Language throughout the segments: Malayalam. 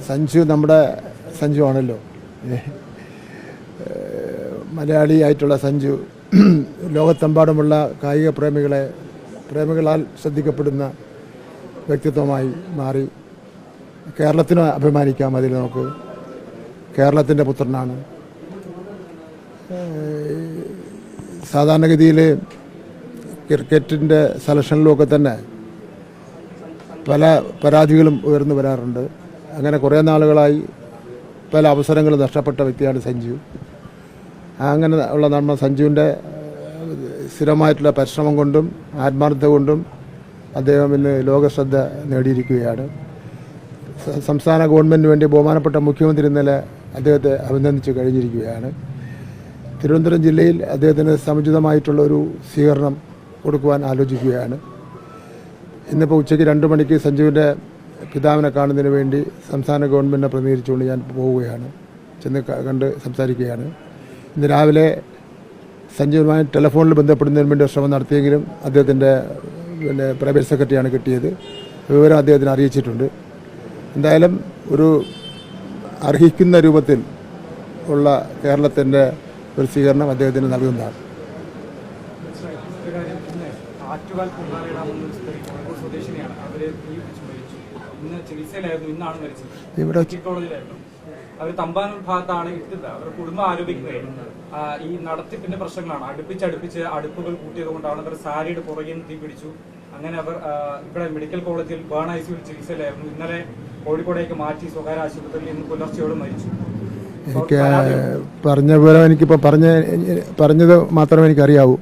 സഞ്ജു നമ്മുടെ സഞ്ജു ആണല്ലോ. മലയാളിയായിട്ടുള്ള സഞ്ജു ലോകത്തെമ്പാടുമുള്ള കായിക പ്രേമികളാൽ ശ്രദ്ധിക്കപ്പെടുന്ന വ്യക്തിത്വമായി മാറി. കേരളത്തിന് അഭിമാനിക്കാം. അതിൽ നമുക്ക് കേരളത്തിൻ്റെ പുത്രനാണ്. സാധാരണഗതിയിൽ ക്രിക്കറ്റിൻ്റെ സെലക്ഷനിലുമൊക്കെ തന്നെ പല പരാതികളും ഉയർന്നു വരാറുണ്ട്. അങ്ങനെ കുറേ നാളുകളായി പല അവസരങ്ങളും നഷ്ടപ്പെട്ട വ്യക്തിയാണ് സഞ്ജു. അങ്ങനെ ഉള്ള നമ്മൾ സഞ്ജുവിൻ്റെ സ്ഥിരമായിട്ടുള്ള പരിശ്രമം കൊണ്ടും ആത്മാർത്ഥത കൊണ്ടും അദ്ദേഹം ഇന്ന് ലോകശ്രദ്ധ നേടിയിരിക്കുകയാണ്. സംസ്ഥാന ഗവൺമെൻറ്റിന് വേണ്ടി ബഹുമാനപ്പെട്ട മുഖ്യമന്ത്രി ഇന്നലെ അദ്ദേഹത്തെ അഭിനന്ദിച്ച് കഴിഞ്ഞിരിക്കുകയാണ്. തിരുവനന്തപുരം ജില്ലയിൽ അദ്ദേഹത്തിന് സമുചിതമായിട്ടുള്ളൊരു സ്വീകരണം കൊടുക്കുവാൻ ആലോചിക്കുകയാണ്. ഇന്നിപ്പോൾ ഉച്ചയ്ക്ക് 2 മണിക്ക് സഞ്ജുവിൻ്റെ പിതാവിനെ കാണുന്നതിന് വേണ്ടി സംസ്ഥാന ഗവൺമെൻറ്റിനെ പ്രതിനിധീകരിച്ചുകൊണ്ട് ഞാൻ പോവുകയാണ്. ചെന്ന് കണ്ട് സംസാരിക്കുകയാണ്. ഇന്ന് രാവിലെ സഞ്ജുവുമായി ടെലിഫോണിൽ ബന്ധപ്പെടുന്നതിന് വേണ്ടി ശ്രമം നടത്തിയെങ്കിലും അദ്ദേഹത്തിൻ്റെ പ്രൈവറ്റ് സെക്രട്ടറിയാണ് കിട്ടിയത്. വിവരം അദ്ദേഹത്തിന് അറിയിച്ചിട്ടുണ്ട്. എന്തായാലും ഒരു അർഹിക്കുന്ന രൂപത്തിൽ ഉള്ള കേരളത്തിൻ്റെ ഒരു സ്വീകരണം അദ്ദേഹത്തിന് നൽകുന്നതാണ്. ഇവിടെ അവർ തമ്പാനൂർ ഭാഗത്താണ് ഇട്ടത്. അവരുടെ കുടുംബം ആരോപിക്കുന്നത് ഈ നടത്തിപ്പിന്റെ പ്രശ്നങ്ങളാണ്. അടുപ്പിച്ച് അടുപ്പുകൾ കൂട്ടിയത് കൊണ്ടാണ് അവർ സാരിയുടെ പുറകെ തീ പിടിച്ചു. അങ്ങനെ അവർ ഇവിടെ മെഡിക്കൽ കോളേജിൽ ബേൺ ഐസിയുവിൽ ചികിത്സയിലായിരുന്നു. ഇന്നലെ കോഴിക്കോടേക്ക് മാറ്റി സ്വകാര്യ ആശുപത്രിയിൽ ഇന്ന് പുലർച്ചയോട് മരിച്ചു. എനിക്ക് പറഞ്ഞ വിവരം എനിക്കിപ്പോൾ പറഞ്ഞത് മാത്രമേ എനിക്കറിയാവൂ.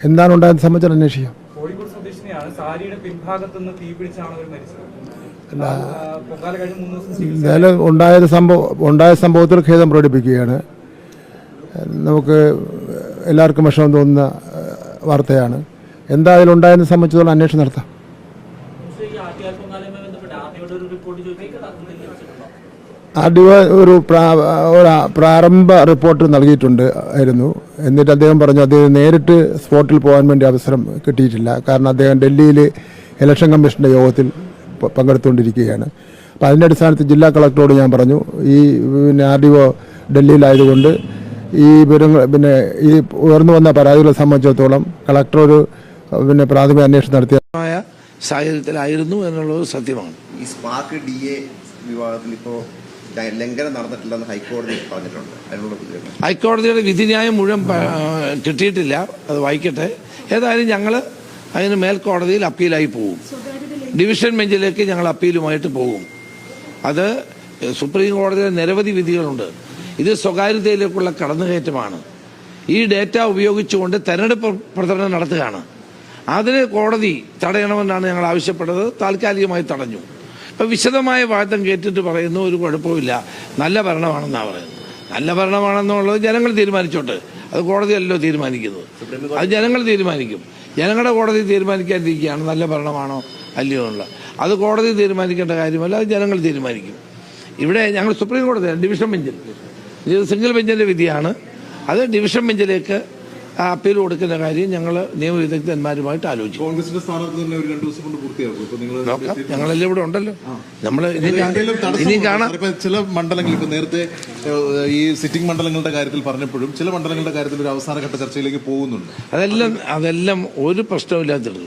എന്താണ് ഉണ്ടായത് സംബന്ധിച്ച് അന്വേഷിക്കാം. കോഴിക്കോട് സ്വദേശിനിയാണ്. സാരിയുടെ പിൻഭാഗത്ത് നിന്ന് തീ പിടിച്ചാണ് അവർ മരിച്ചത്. എന്തായാലും ഉണ്ടായ സംഭവത്തിൽ ഖേദം പ്രകടിപ്പിക്കുകയാണ്. നമുക്ക് എല്ലാവർക്കും വിഷമം തോന്നുന്ന വാർത്തയാണ്. എന്തായാലും ഉണ്ടായതിനെ സംബന്ധിച്ചിടത്തോളം അന്വേഷണം നടത്താം. ഒരു പ്രാരംഭ റിപ്പോർട്ട് നൽകിയിട്ടുണ്ടായിരുന്നു. എന്നിട്ട് അദ്ദേഹം പറഞ്ഞു അദ്ദേഹം നേരിട്ട് സ്പോട്ടിൽ പോകാൻ വേണ്ടി അവസരം കിട്ടിയിട്ടില്ല. കാരണം അദ്ദേഹം ഡൽഹിയിൽ ഇലക്ഷൻ കമ്മീഷൻ്റെ യോഗത്തിൽ പങ്കെടുത്തുകൊണ്ടിരിക്കുകയാണ്. അപ്പോൾ അതിൻ്റെ അടിസ്ഥാനത്തിൽ ജില്ലാ കളക്ടറോട് ഞാൻ പറഞ്ഞു, ഈ RDO ഡൽഹിയിലായതുകൊണ്ട് ഈ വിവരങ്ങൾ ഈ ഉയർന്നു വന്ന പരാതികളെ സംബന്ധിച്ചിടത്തോളം കളക്ടർ ഒരു പ്രാഥമിക അന്വേഷണം നടത്തിയ സാഹചര്യത്തിലായിരുന്നു എന്നുള്ളത് സത്യമാണ്. ഈ സ്പാർക്ക് DA വിവാദത്തിൽ ഇപ്പോൾ ലംഘനം നടന്നിട്ടില്ലെന്ന് ഹൈക്കോടതി പറഞ്ഞിട്ടുണ്ട്. ഹൈക്കോടതിയുടെ വിധിന്യായം മുഴുവൻ കിട്ടിയിട്ടില്ല. അത് വായിക്കട്ടെ. ഏതായാലും ഞങ്ങൾ അതിന് മേൽക്കോടതിയിൽ അപ്പീലായി പോകും. ഡിവിഷൻ ബെഞ്ചിലേക്ക് ഞങ്ങൾ അപ്പീലുമായിട്ട് പോകും. അത് സുപ്രീം കോടതിയുടെ നിരവധി വിധികളുണ്ട്. ഇത് സ്വകാര്യതയിലേക്കുള്ള കടന്നുകയറ്റമാണ്. ഈ ഡേറ്റ ഉപയോഗിച്ചുകൊണ്ട് തെരഞ്ഞെടുപ്പ് പ്രചരണം നടത്തുകയാണ്. അതിന് കോടതി തടയണമെന്നാണ് ഞങ്ങൾ ആവശ്യപ്പെട്ടത്. താൽക്കാലികമായി തടഞ്ഞു. ഇപ്പം വിശദമായ വാദം കേട്ടിട്ട് പറയുന്നു ഒരു കുഴപ്പമില്ല, നല്ല ഭരണമാണെന്നാണ് പറയുന്നത്. നല്ല ഭരണമാണെന്നുള്ളത് ജനങ്ങൾ തീരുമാനിച്ചോട്ടെ. അത് കോടതിയല്ലോ തീരുമാനിക്കുന്നത്. അത് ജനങ്ങൾ തീരുമാനിക്കും. ജനങ്ങളുടെ കോടതി തീരുമാനിക്കാതിരിക്കുകയാണ് നല്ല ഭരണമാണോ അല്ലയോ എന്നുള്ള. അത് കോടതി തീരുമാനിക്കേണ്ട കാര്യമല്ല, അത് ജനങ്ങൾ തീരുമാനിക്കും. ഇവിടെ ഞങ്ങൾ സുപ്രീം കോടതിയാണ്, ഡിവിഷൻ ബെഞ്ചിൽ. ഇത് സിംഗിൾ ബെഞ്ചിൻ്റെ വിധിയാണ്. അത് ഡിവിഷൻ ബെഞ്ചിലേക്ക് അപ്പീൽ കൊടുക്കുന്ന കാര്യം ഞങ്ങൾ നിയമവിദഗ്ധന്മാരുമായിട്ട് ആലോചിക്കും. കോൺഗ്രസിന്റെ സ്ഥാനത്ത് തന്നെ ഒരു 2 ദിവസം കൊണ്ട് പൂർത്തിയാക്കും. ഞങ്ങളെല്ലാം ഇവിടെ ഉണ്ടല്ലോ. നമ്മൾ ഇനി കാണാം. ചില മണ്ഡലങ്ങൾ ഇപ്പൊ നേരത്തെ ഈ സിറ്റിംഗ് മണ്ഡലങ്ങളുടെ കാര്യത്തിൽ പറഞ്ഞപ്പോഴും ചില മണ്ഡലങ്ങളുടെ കാര്യത്തിൽ ഒരു അവസാനഘട്ട ചർച്ചയിലേക്ക് പോകുന്നുണ്ട്. അതെല്ലാം ഒരു പ്രശ്നമില്ലാത്തിടും.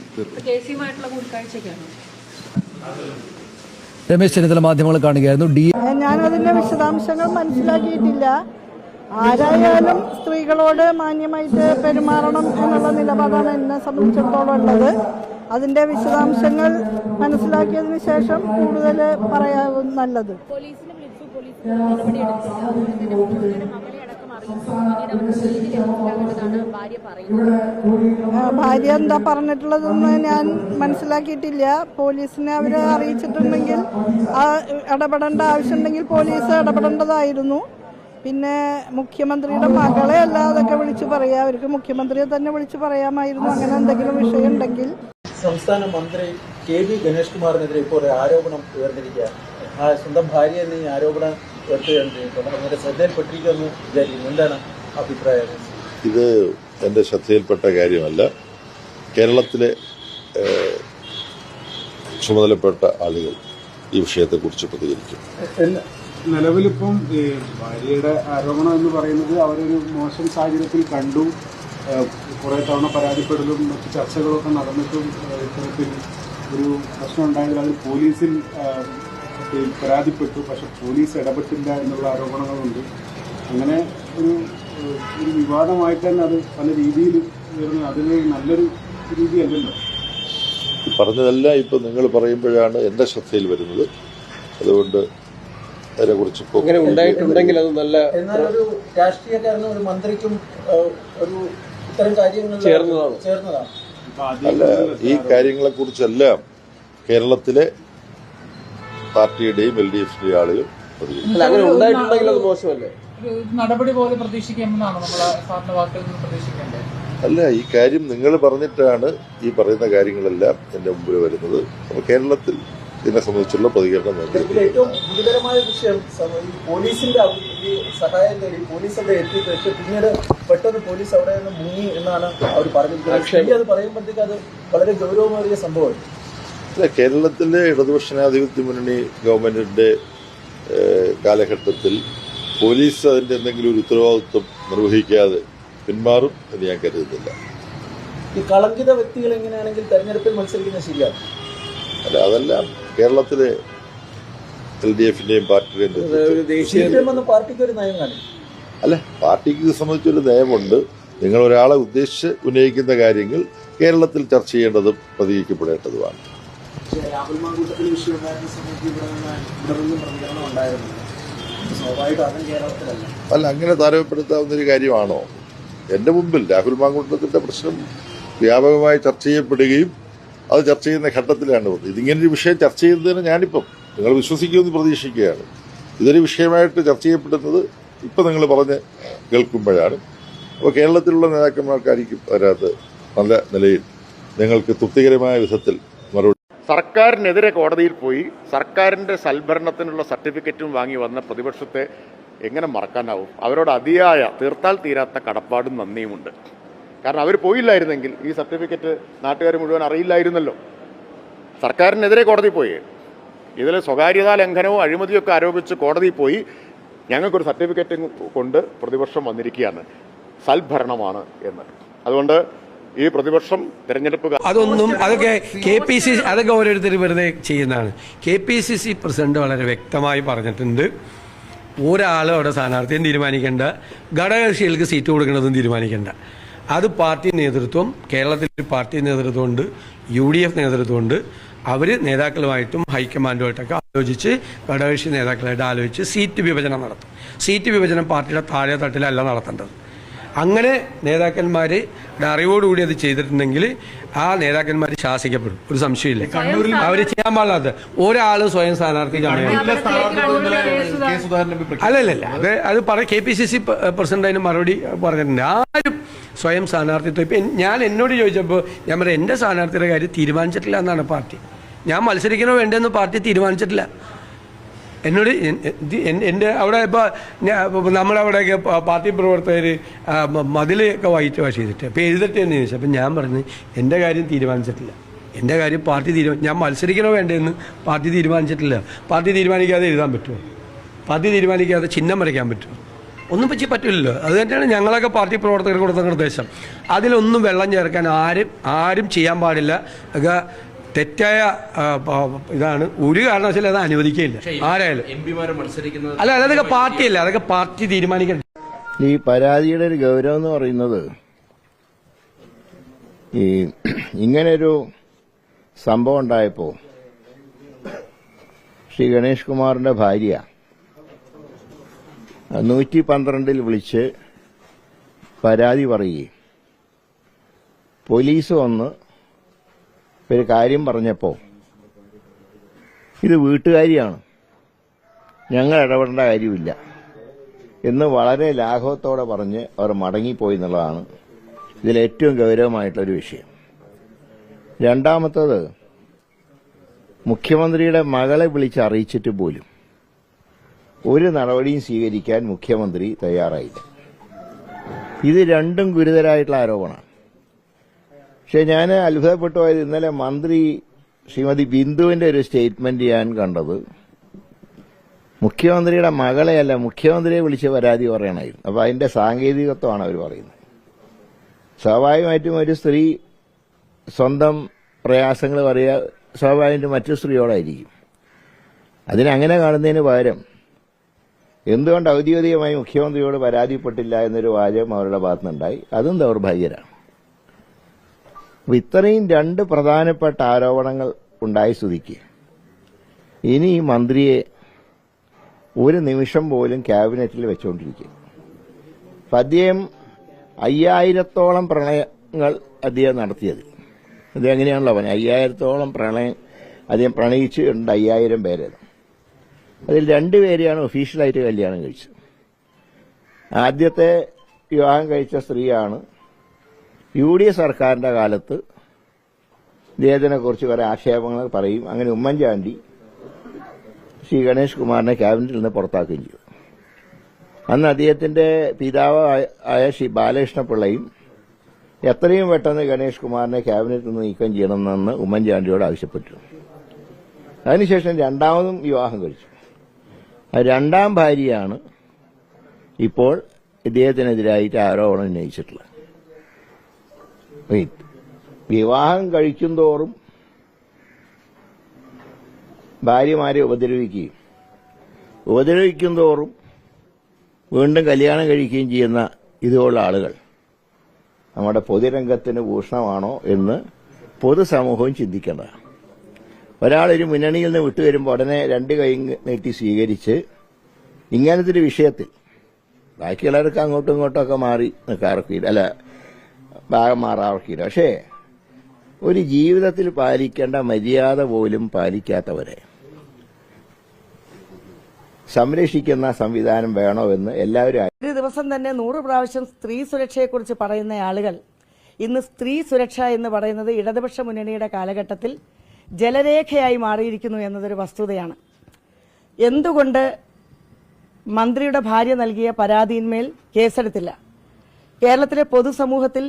രമേശ് ചെന്നിത്തല മാധ്യമങ്ങൾ കാണുകയായിരുന്നു. ഞാനതിന്റെ വിശദാംശങ്ങൾ മനസ്സിലാക്കിയിട്ടില്ല. ആരായാലും സ്ത്രീകളോട് മാന്യമായിട്ട് പെരുമാറണം എന്നുള്ള നിലപാടാണ് എന്നെ സംബന്ധിച്ചിടത്തോളം ഉള്ളത്. അതിന്റെ വിശദാംശങ്ങൾ മനസ്സിലാക്കിയതിന് ശേഷം കൂടുതൽ പറയാവും നല്ലത്. ഭാര്യ എന്താ പറഞ്ഞിട്ടുള്ളതെന്ന് ഞാൻ മനസ്സിലാക്കിയിട്ടില്ല. പോലീസിനെ അവരെ അറിയിച്ചിട്ടുണ്ടെങ്കിൽ ഇടപെടേണ്ട ആവശ്യമുണ്ടെങ്കിൽ പോലീസ് ഇടപെടേണ്ടതായിരുന്നു. പിന്നെ മുഖ്യമന്ത്രിയുടെ മകളെ അല്ലാതൊക്കെ വിളിച്ചു പറയാം. അവർക്ക് മുഖ്യമന്ത്രിയെ തന്നെ വിളിച്ചു പറയാമായിരുന്നു അങ്ങനെ എന്തെങ്കിലും വിഷയം ഉണ്ടെങ്കിൽ. സംസ്ഥാന മന്ത്രി KB ഗണേഷ് കുമാറിനെതിരെ ഇപ്പോൾ ഒരു ആരോപണം ഉയർന്നിരിക്കുകയാണ്. സ്വന്തം ഭാര്യ തന്നെ ഈ ആരോപണം ഉയർത്തുകയാണ്. ശ്രദ്ധയിൽപ്പെട്ടിരിക്കുമെന്ന് വിചാരിക്കുന്നു. എന്താണ് അഭിപ്രായം? ഇത് എൻ്റെ ശ്രദ്ധയിൽപ്പെട്ട കാര്യമല്ല. കേരളത്തിലെ ചുമതലപ്പെട്ട ആളുകൾ ഈ വിഷയത്തെക്കുറിച്ച് പ്രതികരിക്കും. നിലവിലിപ്പം ഭാര്യയുടെ ആരോപണം എന്ന് പറയുന്നത് അവരൊരു മോശം സാഹചര്യത്തിൽ കണ്ടു, കുറേ തവണ പരാതിപ്പെടലും മറ്റ് ചർച്ചകളൊക്കെ നടന്നിട്ടും ഇത്തരത്തിൽ ഒരു പ്രശ്നം ഉണ്ടായതിൽ അത് പോലീസിൽ പരാതിപ്പെട്ടു, പക്ഷെ പോലീസ് ഇടപെട്ടില്ല എന്നുള്ള ആരോപണങ്ങളുണ്ട്. അങ്ങനെ ഒരു വിവാദമായിട്ട് തന്നെ അത് പല രീതിയിൽ ഉയർന്നു. അതിന് നല്ലൊരു രീതിയല്ലല്ലോ. പറഞ്ഞതെല്ലാം ഇപ്പം നിങ്ങൾ പറയുമ്പോഴാണ് എൻ്റെ ശ്രദ്ധയിൽ വരുന്നത്. അതുകൊണ്ട് അതിനെക്കുറിച്ച് ഇപ്പോൾ ഉണ്ടായിട്ടുണ്ടെങ്കിൽ അത് നല്ല എന്നാലൊരു രാഷ്ട്രീയക്കാരനും ഒരു മന്ത്രിക്കും ഒരു ഇത്തരം കാര്യങ്ങൾ ചേർന്നതാണ്. അല്ല, ഈ കാര്യങ്ങളെക്കുറിച്ചെല്ലാം കേരളത്തിലെ പാർട്ടിയുടെയും LDFന്റെയും ആളുകൾ ഉണ്ടായിട്ടുണ്ടെങ്കിൽ അത് മോശമല്ലേ? നടപടി പോലെ പ്രതീക്ഷിക്കാമെന്നാണ് നമ്മളെ സാറിന്റെ വാക്കിൽ നിന്ന് പ്രതീക്ഷിക്കേണ്ടത്. അല്ല, ഈ കാര്യം നിങ്ങൾ പറഞ്ഞിട്ടാണ് ഈ പറയുന്ന കാര്യങ്ങളെല്ലാം എൻ്റെ മുമ്പിൽ വരുന്നത്. അപ്പോൾ കേരളത്തിൽ ഇതിനെ സംബന്ധിച്ചുള്ള പ്രതികരണം നൽകുന്നത് ഏറ്റവും ഗുരുതരമായ വിഷയം പോലീസിന്റെ സഹായം തേടി പോലീസ് അവിടെ എത്തിയിട്ട് പിന്നീട് പെട്ടെന്ന് പോലീസ് അവിടെ നിന്ന് മുങ്ങി എന്നാണ് അവർ പറഞ്ഞിരിക്കുന്നത്. അത് പറയുമ്പോഴത്തേക്ക് അത് വളരെ ഗൗരവമേറിയ സംഭവമാണ്. അല്ല, കേരളത്തിലെ ഇടതുപക്ഷജനാധിപത്യ മുന്നണി ഗവൺമെന്റിന്റെ കാലഘട്ടത്തിൽ പോലീസ് അതിന്റെ എന്തെങ്കിലും ഒരു ഉത്തരവാദിത്വം നിർവഹിക്കാതെ പിന്മാറും എന്ന് ഞാൻ കരുതുന്നില്ല. ഈ കളങ്കിത വ്യക്തികൾ എങ്ങനെയാണെങ്കിൽ തെരഞ്ഞെടുപ്പിൽ മത്സരിക്കുന്നത് ശരിയാണ്. അല്ല, അതെല്ലാം കേരളത്തിലെ LDFന്റെയും പാർട്ടിയുടെയും പാർട്ടിക്ക് ഒരു നയം കാണും. അല്ല, പാർട്ടിക്ക് ഇത് സംബന്ധിച്ചൊരു നയമുണ്ട്. നിങ്ങൾ ഒരാളെ ഉദ്ദേശിച്ച് ഉന്നയിക്കുന്ന കാര്യങ്ങൾ കേരളത്തിൽ ചർച്ച ചെയ്യേണ്ടതും പ്രതികരിക്കപ്പെടേണ്ടതുമാണ്. രാഹുൽ മാങ്കൂട്ടത്തിൽ വിഷയം ഉണ്ടായിരുന്ന സമയത്ത് ഇവിടെ നിന്നും പ്രതികരണം ഉണ്ടായിരുന്നു. സ്വാഭാവികം അതും കേരളത്തിലല്ല. അല്ല, അങ്ങനെ താരതമ്യപ്പെടുത്താവുന്നൊരു കാര്യമാണോ? എൻ്റെ മുമ്പിൽ രാഹുൽ മാങ്കൂട്ടത്തിന്റെ പ്രശ്നം വ്യാപകമായി ചർച്ച ചെയ്യപ്പെടുകയും അത് ചർച്ച ചെയ്യുന്ന ഘട്ടത്തിലാണ് വന്നത്. ഇതിങ്ങനൊരു വിഷയം ചർച്ച ചെയ്യുന്നതിന് ഞാനിപ്പം നിങ്ങൾ വിശ്വസിക്കുമെന്ന് പ്രതീക്ഷിക്കുകയാണ്. ഇതൊരു വിഷയമായിട്ട് ചർച്ച ചെയ്യപ്പെടുന്നത് ഇപ്പം നിങ്ങൾ പറഞ്ഞ് കേൾക്കുമ്പോഴാണ്. അപ്പോൾ കേരളത്തിലുള്ള നേതാക്കന്മാർക്കായിരിക്കും അതിനകത്ത് നല്ല നിലയിൽ നിങ്ങൾക്ക് തൃപ്തികരമായ വിധത്തിൽ മറുപടി. സർക്കാരിനെതിരെ കോടതിയിൽ പോയി സർക്കാരിൻ്റെ സൽഭരണത്തിനുള്ള സർട്ടിഫിക്കറ്റും വാങ്ങി വന്ന പ്രതിപക്ഷത്തെ എങ്ങനെ മറക്കാനാവും? അവരോട് അതിയായ തീർത്താൽ തീരാത്ത കടപ്പാടും നന്ദിയുമുണ്ട്. കാരണം അവർ പോയില്ലായിരുന്നെങ്കിൽ ഈ സർട്ടിഫിക്കറ്റ് നാട്ടുകാർ മുഴുവൻ അറിയില്ലായിരുന്നല്ലോ. സർക്കാരിനെതിരെ കോടതി പോയി ഇതിൽ സ്വകാര്യതാ ലംഘനവും അഴിമതിയൊക്കെ ആരോപിച്ച് കോടതിയിൽ പോയി ഞങ്ങൾക്കൊരു സർട്ടിഫിക്കറ്റ് കൊണ്ട് പ്രതിപക്ഷം വന്നിരിക്കുകയാണ്, സൽഭരണമാണ് എന്ന്. അതുകൊണ്ട് ഈ പ്രതിപക്ഷം തെരഞ്ഞെടുപ്പ് അതൊക്കെ KPCC അതൊക്കെ ഓരോരുത്തർ വെറുതെ ചെയ്യുന്നതാണ്. KPCC പ്രസിഡന്റ് വളരെ വ്യക്തമായി പറഞ്ഞിട്ടുണ്ട്, ഒരാളും അവിടെ സ്ഥാനാർത്ഥിയും തീരുമാനിക്കേണ്ട, ഘടകകക്ഷികൾക്ക് സീറ്റ് കൊടുക്കുന്നതും തീരുമാനിക്കേണ്ട. അത് പാർട്ടി നേതൃത്വം, കേരളത്തിൽ പാർട്ടി നേതൃത്വമുണ്ട്, UDF നേതൃത്വമുണ്ട്. അവർ നേതാക്കളുമായിട്ടും ഹൈക്കമാൻഡുമായിട്ടൊക്കെ ആലോചിച്ച് ഘടകകക്ഷി നേതാക്കളായിട്ട് ആലോചിച്ച് സീറ്റ് വിഭജനം നടത്തും. സീറ്റ് വിഭജനം പാർട്ടിയുടെ താഴെ തട്ടിലല്ല നടത്തേണ്ടത്. അങ്ങനെ നേതാക്കന്മാർ അറിവോടുകൂടി അത് ചെയ്തിട്ടുണ്ടെങ്കിൽ ആ നേതാക്കന്മാർ ശാസിക്കപ്പെടും, ഒരു സംശയമില്ല. അവർ ചെയ്യാൻ പാടില്ലാത്ത ഒരാൾ സ്വയം സ്ഥാനാർത്ഥി അല്ലല്ല, അത് KPCC പ്രസിഡന്റ് അതിന് മറുപടി പറഞ്ഞിട്ടുണ്ട്. ആരും സ്വയം സ്ഥാനാർത്ഥിത്വം ഇപ്പം എന്നോട് ചോദിച്ചപ്പോൾ ഞാൻ പറയാം, എൻ്റെ സ്ഥാനാർത്ഥിയുടെ കാര്യം തീരുമാനിച്ചിട്ടില്ല എന്നാണ് പാർട്ടി. ഞാൻ മത്സരിക്കണോ വേണ്ടെന്ന് പാർട്ടി തീരുമാനിച്ചിട്ടില്ല. എന്നോട് എൻ്റെ അവിടെ ഇപ്പോൾ നമ്മളവിടെയൊക്കെ പാർട്ടി പ്രവർത്തകർ മതിലൊക്കെ വൈറ്റ് വാഷ് ചെയ്തിട്ട് അപ്പോൾ എഴുതട്ടെ എന്ന് ചോദിച്ചു. അപ്പം ഞാൻ പറഞ്ഞു, എൻ്റെ കാര്യം തീരുമാനിച്ചിട്ടില്ല, എൻ്റെ കാര്യം പാർട്ടി ഞാൻ മത്സരിക്കണോ വേണ്ടതെന്ന് പാർട്ടി തീരുമാനിച്ചിട്ടില്ല. പാർട്ടി തീരുമാനിക്കാതെ എഴുതാൻ പറ്റുമോ? പാർട്ടി തീരുമാനിക്കാതെ ചിഹ്നം വരയ്ക്കാൻ പറ്റുമോ? ഒന്നും പറ്റില്ലല്ലോ. അത് തന്നെയാണ് ഞങ്ങളൊക്കെ പാർട്ടി പ്രവർത്തകർ കൊടുത്ത നിർദ്ദേശം. അതിലൊന്നും വെള്ളം ചേർക്കാൻ ആരും ചെയ്യാൻ പാടില്ല. ഒക്കെ തെറ്റായ ഇതാണ്. ഒരു കാരണവശാലും അത് അനുവദിക്കുകയില്ല ആരായാലും. അല്ല, അതൊക്കെ പാർട്ടിയല്ല, അതൊക്കെ പാർട്ടി തീരുമാനിക്കണ്ട. ഈ പരാതിയുടെ ഒരു ഗൗരവം എന്ന് പറയുന്നത്, ഈ ഇങ്ങനൊരു സംഭവം ഉണ്ടായപ്പോൾ ശ്രീ ഗണേഷ് കുമാറിന്റെ ഭാര്യ 112 വിളിച്ച് പരാതി പറയുകയും പോലീസ് വന്ന് ഒരു കാര്യം പറഞ്ഞപ്പോൾ ഇത് വീട്ടുകാരിയാണ്, ഞങ്ങൾ ഇടപെടേണ്ട കാര്യമില്ല എന്ന് വളരെ ലാഘവത്തോടെ പറഞ്ഞ് അവർ മടങ്ങിപ്പോയി എന്നുള്ളതാണ് ഇതിലേറ്റവും ഗൗരവമായിട്ടുള്ളൊരു വിഷയം. രണ്ടാമത്തത്, മുഖ്യമന്ത്രിയുടെ മകളെ വിളിച്ചറിയിച്ചിട്ട് പോലും ഒരു നടപടിയും സ്വീകരിക്കാൻ മുഖ്യമന്ത്രി തയ്യാറായില്ല. ഇത് രണ്ടും ഗുരുതരമായിട്ടുള്ള ആരോപണമാണ്. പക്ഷെ ഞാൻ അത്ഭുതപ്പെട്ടു പോയത്, ഇന്നലെ മന്ത്രി ശ്രീമതി ബിന്ദുവിന്റെ ഒരു സ്റ്റേറ്റ്മെന്റ് ഞാൻ കണ്ടത് മുഖ്യമന്ത്രിയുടെ മകളെയല്ല മുഖ്യമന്ത്രിയെ വിളിച്ച് പരാതി പറയണമായിരുന്നു. അപ്പൊ അതിന്റെ സാങ്കേതികത്വമാണ് അവർ പറയുന്നത്. സ്വാഭാവികമായിട്ടും ഒരു സ്ത്രീ സ്വന്തം പ്രയാസങ്ങൾ പറയുക സ്വാഭാവികമായിട്ടും മറ്റു സ്ത്രീയോടായിരിക്കും. അതിനങ്ങനെ കാണുന്നതിന് പകരം എന്തുകൊണ്ട് ഔദ്യോഗികമായി മുഖ്യമന്ത്രിയോട് പരാതിപ്പെട്ടില്ല എന്നൊരു വാചകം അവരുടെ ഭാഗത്തുനിന്നുണ്ടായി. അതും ദൗർഭാഗ്യരാണ്. അപ്പൊ ഇത്രയും രണ്ട് പ്രധാനപ്പെട്ട ആരോപണങ്ങൾ ഉണ്ടായി സ്തുതിക്ക് ഇനി ഈ മന്ത്രിയെ ഒരു നിമിഷം പോലും ക്യാബിനറ്റിൽ വെച്ചുകൊണ്ടിരിക്കുക. അദ്ദേഹം 5000-ഓളം പ്രണയങ്ങൾ അദ്ദേഹം നടത്തിയത്. ഇത് എങ്ങനെയാണല്ലോ പറഞ്ഞത്, 5000-ഓളം പ്രണയം അദ്ദേഹം പ്രണയിച്ചിട്ടുണ്ട്. 5000 പേരെ. അതിൽ 2 പേരെയാണ് ഒഫീഷ്യലായിട്ട് കല്യാണം കഴിച്ചത്. ആദ്യത്തെ വിവാഹം കഴിച്ച സ്ത്രീയാണ് UDF സർക്കാരിന്റെ കാലത്ത് ഇദ്ദേഹത്തിനെക്കുറിച്ച് കുറെ ആക്ഷേപങ്ങൾ പറയും. അങ്ങനെ ഉമ്മൻചാണ്ടി ശ്രീ ഗണേഷ് കുമാറിനെ ക്യാബിനറ്റിൽ നിന്ന് പുറത്താക്കുകയും ചെയ്തു. അന്ന് അദ്ദേഹത്തിന്റെ പിതാവ് ആയ ശ്രീ ബാലകൃഷ്ണപിള്ളയും എത്രയും പെട്ടെന്ന് ഗണേഷ് കുമാറിനെ ക്യാബിനറ്റിൽ നിന്ന് നീക്കം ചെയ്യണമെന്ന് ഉമ്മൻചാണ്ടിയോട് ആവശ്യപ്പെട്ടു. അതിനുശേഷം രണ്ടാമതും വിവാഹം കഴിച്ചു. രണ്ടാം ഭാര്യയാണ് ഇപ്പോൾ ഇദ്ദേഹത്തിനെതിരായിട്ട് ആരോപണം ഉന്നയിച്ചിട്ടുള്ളത്. വിവാഹം കഴിക്കും തോറും ഭാര്യമാരെ ഉപദ്രവിക്കും തോറും വീണ്ടും കല്യാണം കഴിക്കുകയും ചെയ്യുന്ന ഇതുപോലുള്ള ആളുകൾ നമ്മുടെ പൊതുരംഗത്തിന് ഭൂഷണമാണോ എന്ന് പൊതുസമൂഹവും ചിന്തിക്കേണ്ടതാണ്. ഒരാളൊരു മുന്നണിയിൽ നിന്ന് വിട്ടുവരുമ്പോൾ ഉടനെ 2 കൈ നീട്ടി സ്വീകരിച്ച് ഇങ്ങനത്തെ ഒരു വിഷയത്തിൽ ബാക്കിയുള്ളവർക്ക് അങ്ങോട്ടും ഇങ്ങോട്ടും ഒക്കെ മാറി നിൽക്കാറൊക്കെയില്ല, അല്ല ഭാഗം മാറാറൊക്കെയില്ല. പക്ഷേ ഒരു ജീവിതത്തിൽ പാലിക്കേണ്ട മര്യാദ പോലും പാലിക്കാത്തവരെ സംരക്ഷിക്കുന്ന സംവിധാനം വേണോ എന്ന് എല്ലാവരും. ഒരു ദിവസം തന്നെ 100 പ്രാവശ്യം സ്ത്രീ സുരക്ഷയെക്കുറിച്ച് പറയുന്ന ആളുകൾ ഇന്ന് സ്ത്രീ സുരക്ഷ എന്ന് പറയുന്നത് ഇടതുപക്ഷ മുന്നണിയുടെ കാലഘട്ടത്തിൽ ജലരേഖയായി മാറിയിരിക്കുന്നു എന്നതൊരു വസ്തുതയാണ്. എന്തുകൊണ്ട് മന്ത്രിയുടെ ഭാര്യ നൽകിയ പരാതിയിന്മേൽ കേസെടുത്തില്ല? കേരളത്തിലെ പൊതുസമൂഹത്തിൽ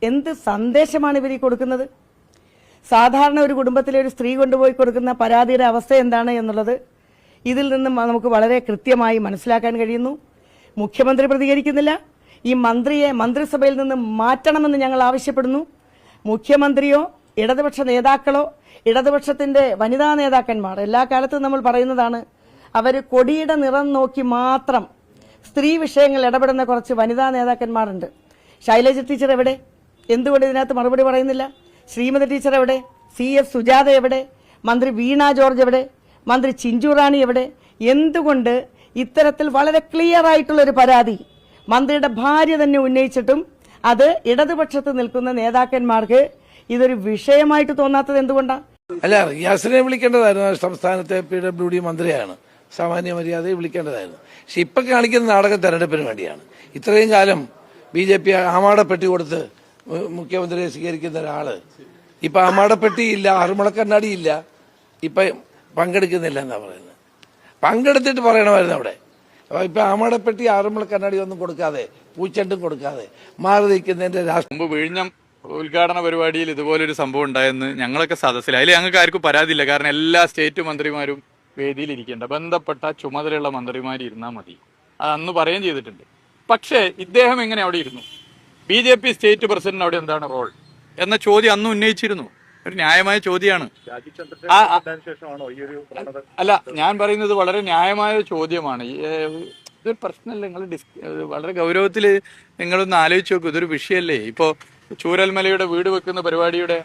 എന്ത് സന്ദേശമാണ് ഇവർ കൊടുക്കുന്നത്? സാധാരണ ഒരു കുടുംബത്തിലെ ഒരു സ്ത്രീ കൊണ്ടുപോയി കൊടുക്കുന്ന പരാതിയുടെ അവസ്ഥ എന്താണ് എന്നുള്ളത് ഇതിൽ നിന്നും നമുക്ക് വളരെ കൃത്യമായി മനസ്സിലാക്കാൻ കഴിയുന്നു. മുഖ്യമന്ത്രി പ്രതികരിക്കുന്നില്ല. ഈ മന്ത്രിയെ മന്ത്രിസഭയിൽ നിന്ന് മാറ്റണമെന്ന് ഞങ്ങൾ ആവശ്യപ്പെടുന്നു. മുഖ്യമന്ത്രിയോ ഇടതുപക്ഷ നേതാക്കളോ ഇടതുപക്ഷത്തിന്റെ വനിതാ നേതാക്കന്മാർ എല്ലാ കാലത്തും നമ്മൾ പറയുന്നതാണ്, അവർ കൊടിയുടെ നിറം നോക്കി മാത്രം സ്ത്രീ വിഷയങ്ങൾ ഇടപെടുന്ന കുറച്ച് വനിതാ നേതാക്കന്മാരുണ്ട്. ശൈലജ ടീച്ചർ എവിടെ? എന്തുകൊണ്ട് ഇതിനകത്ത് മറുപടി പറയുന്നില്ല? ശ്രീമതി ടീച്ചർ എവിടെ? CS സുജാത എവിടെ? മന്ത്രി വീണ ജോർജ് എവിടെ? മന്ത്രി ചിഞ്ചു റാണി എവിടെ? എന്തുകൊണ്ട് ഇത്തരത്തിൽ വളരെ ക്ലിയർ ആയിട്ടുള്ള ഒരു പരാതി മന്ത്രിയുടെ ഭാര്യ തന്നെ ഉന്നയിച്ചിട്ടും അത് ഇടതുപക്ഷത്ത് നിൽക്കുന്ന നേതാക്കന്മാർക്ക് ഇതൊരു വിഷയമായിട്ട് തോന്നാത്തത് എന്തുകൊണ്ടാണ്? അല്ല, റിയാസിനെ വിളിക്കേണ്ടതായിരുന്നു. സംസ്ഥാനത്തെ PWD മന്ത്രിയാണ്, സാമാന്യ മര്യാദയെ വിളിക്കേണ്ടതായിരുന്നു. പക്ഷെ ഇപ്പൊ കാണിക്കുന്ന നാടകം തെരഞ്ഞെടുപ്പിന് വേണ്ടിയാണ്. ഇത്രയും കാലം BJP ആമാടപ്പെട്ടി കൊടുത്ത് മുഖ്യമന്ത്രിയെ സ്വീകരിക്കുന്ന ഒരാള് ഇപ്പൊ ആമാടപ്പെട്ടിയില്ല, ആറുമുളക്കണ്ണാടിയില്ല, ഇപ്പൊ പങ്കെടുക്കുന്നില്ല എന്നാ പറയുന്നത്. പങ്കെടുത്തിട്ട് പറയണമായിരുന്നു അവിടെ. ഇപ്പൊ ആമാടപ്പെട്ടി ആറുമുളക്കണ്ണാടി ഒന്നും കൊടുക്കാതെ പൂച്ചെണ്ടും കൊടുക്കാതെ മാറി നിൽക്കുന്നതിന്റെ മുമ്പ് വിഴിഞ്ഞം ഉദ്ഘാടന പരിപാടിയിൽ ഇതുപോലൊരു സംഭവം ഉണ്ടായെന്ന് ഞങ്ങളൊക്കെ സദസ്സിൽ. അതിൽ ഞങ്ങൾക്ക് ആർക്കും പരാതിയില്ല. കാരണം എല്ലാ സ്റ്റേറ്റ് മന്ത്രിമാരും വേദിയിൽ ഇരിക്കേണ്ട, ബന്ധപ്പെട്ട ചുമതലയുള്ള മന്ത്രിമാർ ഇരുന്നാൽ മതി. അത് അന്ന് പറയുകയും ചെയ്തിട്ടുണ്ട്. പക്ഷേ ഇദ്ദേഹം എങ്ങനെ അവിടെ ഇരുന്നു? BJP സ്റ്റേറ്റ് പ്രസിഡന്റ് അവിടെ എന്താണ് റോൾ എന്ന ചോദ്യം അന്ന് ഉന്നയിച്ചിരുന്നു. ഒരു ന്യായമായ ചോദ്യമാണ്. അല്ല, ഞാൻ പറയുന്നത് വളരെ ന്യായമായ ചോദ്യമാണ്. ഇതൊരു പ്രശ്നമല്ല. നിങ്ങൾ വളരെ ഗൗരവത്തിൽ നിങ്ങളൊന്ന് ആലോചിച്ച് നോക്കൂ. ഇതൊരു വിഷയമല്ലേ? ഇപ്പോൾ ചൂരൽമലയുടെ വീട് വെക്കുന്ന പരിപാടിയുടെ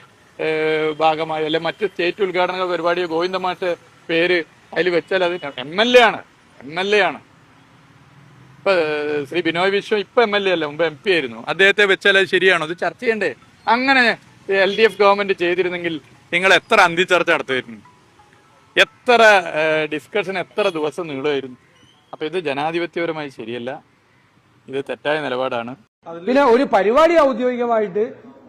ഭാഗമായി അല്ലെ മറ്റ് സ്റ്റേറ്റ് ഉദ്ഘാടന പരിപാടിയോ ഗോവിന്ദമാഷ് പേര് അതിൽ വെച്ചാൽ അത് MLA ആണ്. ഇപ്പൊ ശ്രീ ബിനോയ് വിശ്വം ഇപ്പൊ MLA അല്ല, മുമ്പ് MP ആയിരുന്നു. അദ്ദേഹത്തെ വെച്ചാൽ അത് ശരിയാണോ? അത് ചർച്ച ചെയ്യണ്ടേ? അങ്ങനെ LDF ഗവൺമെന്റ് ചെയ്തിരുന്നെങ്കിൽ നിങ്ങൾ എത്ര അന്തിച്ചർച്ച നടത്തുമായിരുന്നു, എത്ര ഡിസ്കഷൻ എത്ര ദിവസം നീളുമായിരുന്നു. അപ്പൊ ഇത് ജനാധിപത്യപരമായി ശരിയല്ല, ഇത് തെറ്റായ നിലപാടാണ്. പിന്നെ ഒരു പരിപാടി ഔദ്യോഗികമായിട്ട്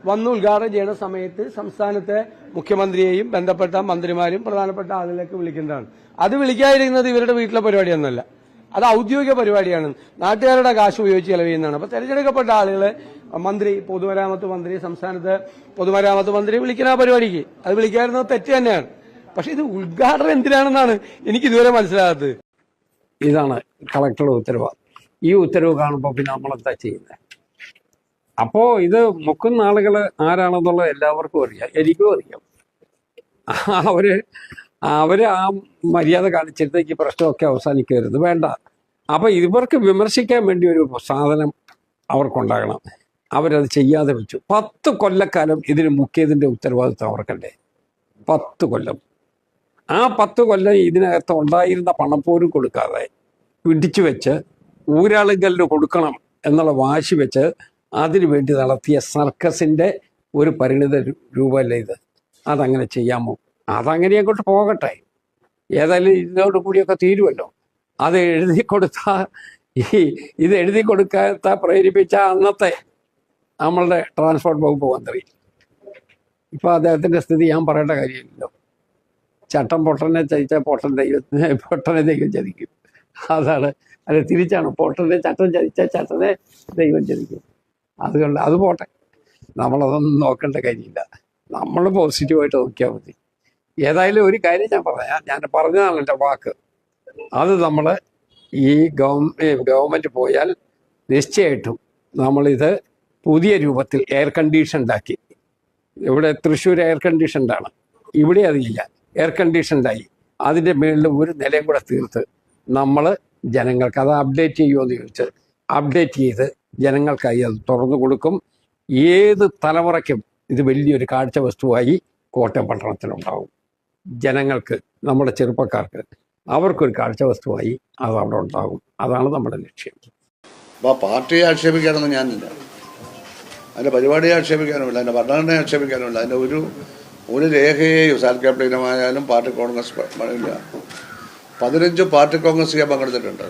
വന്ന് ഉദ്ഘാടനം ചെയ്യുന്ന സമയത്ത് സംസ്ഥാനത്തെ മുഖ്യമന്ത്രിയെയും ബന്ധപ്പെട്ട മന്ത്രിമാരും പ്രധാനപ്പെട്ട ആളുകളൊക്കെ വിളിക്കേണ്ടതാണ്. അത് വിളിക്കാതിരിക്കുന്നത് ഇവരുടെ വീട്ടിലെ പരിപാടിയൊന്നുമല്ല, അത് ഔദ്യോഗിക പരിപാടിയാണ്, നാട്ടുകാരുടെ കാശ് ഉപയോഗിച്ച് ചെലവ് ചെയ്യുന്നതാണ്. അപ്പൊ തെരഞ്ഞെടുക്കപ്പെട്ട ആളുകളെ മന്ത്രി, പൊതുമരാമത്ത് മന്ത്രി, സംസ്ഥാനത്തെ പൊതുമരാമത്ത് മന്ത്രി വിളിക്കുന്ന ആ പരിപാടിക്ക് അത് വിളിക്കാതിരുന്നത് തെറ്റ് തന്നെയാണ്. പക്ഷെ ഇത് ഉദ്ഘാടനം എന്തിനാണെന്നാണ് എനിക്ക് ഇതുവരെ മനസ്സിലാകാത്തത്. ഇതാണ് കളക്ടറുടെ ഉത്തരവ്. ഈ ഉത്തരവ് കാണുമ്പോൾ പിന്നെ നമ്മളെന്താ ചെയ്യുന്നത്? അപ്പോ ഇത് മുക്കുന്ന ആളുകൾ ആരാണെന്നുള്ളത് എല്ലാവർക്കും അറിയാം, എനിക്കും അറിയാം. അവര് ആ മര്യാദ കാണിച്ചിടത്തേക്ക് പ്രശ്നമൊക്കെ അവസാനിക്കരുത്, വേണ്ട. അപ്പൊ ഇവർക്ക് വിമർശിക്കാൻ വേണ്ടി ഒരു സാധനം അവർക്കുണ്ടാകണം. അവരത് ചെയ്യാതെ വെച്ചു. 10 കൊല്ലക്കാലം ഇതിന് മുക്കിയതിന്റെ ഉത്തരവാദിത്വം അവർക്കല്ലേ? 10 കൊല്ലം. ആ 10 കൊല്ലം ഇതിനകത്ത് ഉണ്ടായിരുന്ന പണം പോലും കൊടുക്കാതെ പിടിച്ചു വെച്ച് ഊരാളുകളിൽ കൊടുക്കണം എന്നുള്ള വാശി വെച്ച് അതിനു വേണ്ടി നടത്തിയ സർക്കസിന്റെ ഒരു പരിണിത രൂപമല്ലേ ഇത്? അതങ്ങനെ ചെയ്യാമോ? അതങ്ങനെ അങ്ങോട്ട് പോകട്ടെ, ഏതായാലും ഇതോട് കൂടിയൊക്കെ തീരുമല്ലോ. അത് എഴുതി കൊടുത്ത ഇത് എഴുതി കൊടുക്കാത്ത പ്രേരിപ്പിച്ച അന്നത്തെ നമ്മളുടെ ട്രാൻസ്പോർട്ട് വകുപ്പ് മന്ത്രി, ഇപ്പൊ അദ്ദേഹത്തിന്റെ സ്ഥിതി ഞാൻ പറയേണ്ട കാര്യമില്ലല്ലോ. ചട്ടം പൊട്ടനെ ചതിച്ച പൊട്ടനെ ദൈവം ചതിക്കും. അതാണ്, അത് തിരിച്ചാണ്. പൊട്ടനെ ചട്ടം ചതിച്ച ചട്ടനെ ദൈവം ചതിക്കും. അതുകൊണ്ട് അത് പോട്ടെ, നമ്മളതൊന്നും നോക്കേണ്ട കാര്യമില്ല. നമ്മൾ പോസിറ്റീവായിട്ട് നോക്കിയാൽ മതി. ഏതായാലും ഒരു കാര്യം ഞാൻ പറഞ്ഞതാണ് എൻ്റെ വാക്ക്. അത് നമ്മൾ ഈ ഗവൺമെൻറ് പോയാൽ നിശ്ചയമായിട്ടും നമ്മളിത് പുതിയ രൂപത്തിൽ എയർ കണ്ടീഷൻഡാക്കി. ഇവിടെ തൃശ്ശൂർ എയർ കണ്ടീഷൻഡാണ്, ഇവിടെ അതില്ല, എയർ കണ്ടീഷൻഡായി. അതിൻ്റെ മുകളിൽ ഒരു നിലയും കൂടെ തീർത്ത് നമ്മൾ ജനങ്ങൾക്ക് അത് അപ്ഡേറ്റ് ചെയ്യുമോ ചോദിച്ച് അപ്ഡേറ്റ് ചെയ്ത് ജനങ്ങൾക്കായി അത് തുറന്നു കൊടുക്കും. ഏത് തലമുറയ്ക്കും ഇത് വലിയൊരു കാഴ്ച വസ്തുവായി കോട്ടയം പട്ടണത്തിലുണ്ടാവും. ജനങ്ങൾക്ക്, നമ്മുടെ ചെറുപ്പക്കാർക്ക്, അവർക്കൊരു കാഴ്ച വസ്തുവായി അത് അവിടെ ഉണ്ടാകും. അതാണ് നമ്മുടെ ലക്ഷ്യം. അപ്പോൾ പാർട്ടിയെ ആക്ഷേപിക്കാനൊന്നും ഞാനില്ല, അതിൻ്റെ പരിപാടിയെ ആക്ഷേപിക്കാനുമില്ല, അതിൻ്റെ ഭരണഘടനയെ ആക്ഷേപിക്കാനുമില്ല. അതിൻ്റെ ഒരു രേഖയെയും സാൽക്യാപ്റ്റീനമായാലും പാർട്ടി കോൺഗ്രസ് ഇല്ല. 15 പാർട്ടി കോൺഗ്രസ് ഞാൻ പങ്കെടുത്തിട്ടുണ്ട്.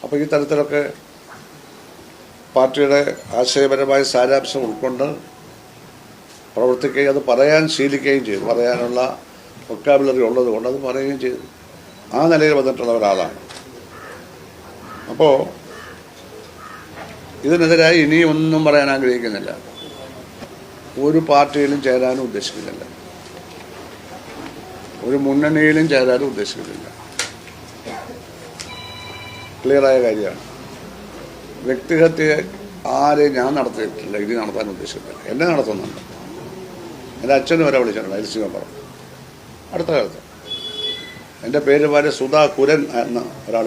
അപ്പോൾ ഈ തരത്തിലൊക്കെ പാർട്ടിയുടെ ആശയപരമായ സാരാംശം ഉൾക്കൊണ്ട് പ്രവർത്തിക്കുകയും അത് പറയാൻ ശീലിക്കുകയും ചെയ്തു. പറയാനുള്ള വൊക്കാബുലറി ഉള്ളത് കൊണ്ട് അത് പറയുകയും ചെയ്തു. ആ നിലയിൽ വന്നിട്ടുള്ള ഒരാളാണ്. അപ്പോൾ ഇതിനെതിരായി ഇനിയും ഒന്നും പറയാൻ ആഗ്രഹിക്കുന്നില്ല. ഒരു പാർട്ടിയിലും ചേരാനും ഉദ്ദേശിക്കുന്നില്ല, ഒരു മുന്നണിയിലും ചേരാനും ഉദ്ദേശിക്കുന്നില്ല. ക്ലിയറായ കാര്യമാണ്. വ്യക്തിഹത്യ ആരെയും ഞാൻ നടത്തിയിട്ടില്ല, ഇനി നടത്താൻ ഉദ്ദേശിക്കുന്നില്ല. എന്നെ നടത്തുന്നുണ്ട്. എൻ്റെ അച്ഛനും വരെ വിളിച്ചിട്ടുണ്ട്, എൽ സി മെമ്പർ. അടുത്ത കാലത്ത് എൻ്റെ പേര് പോലെ സുധാ കുരൻ എന്ന ഒരാൾ,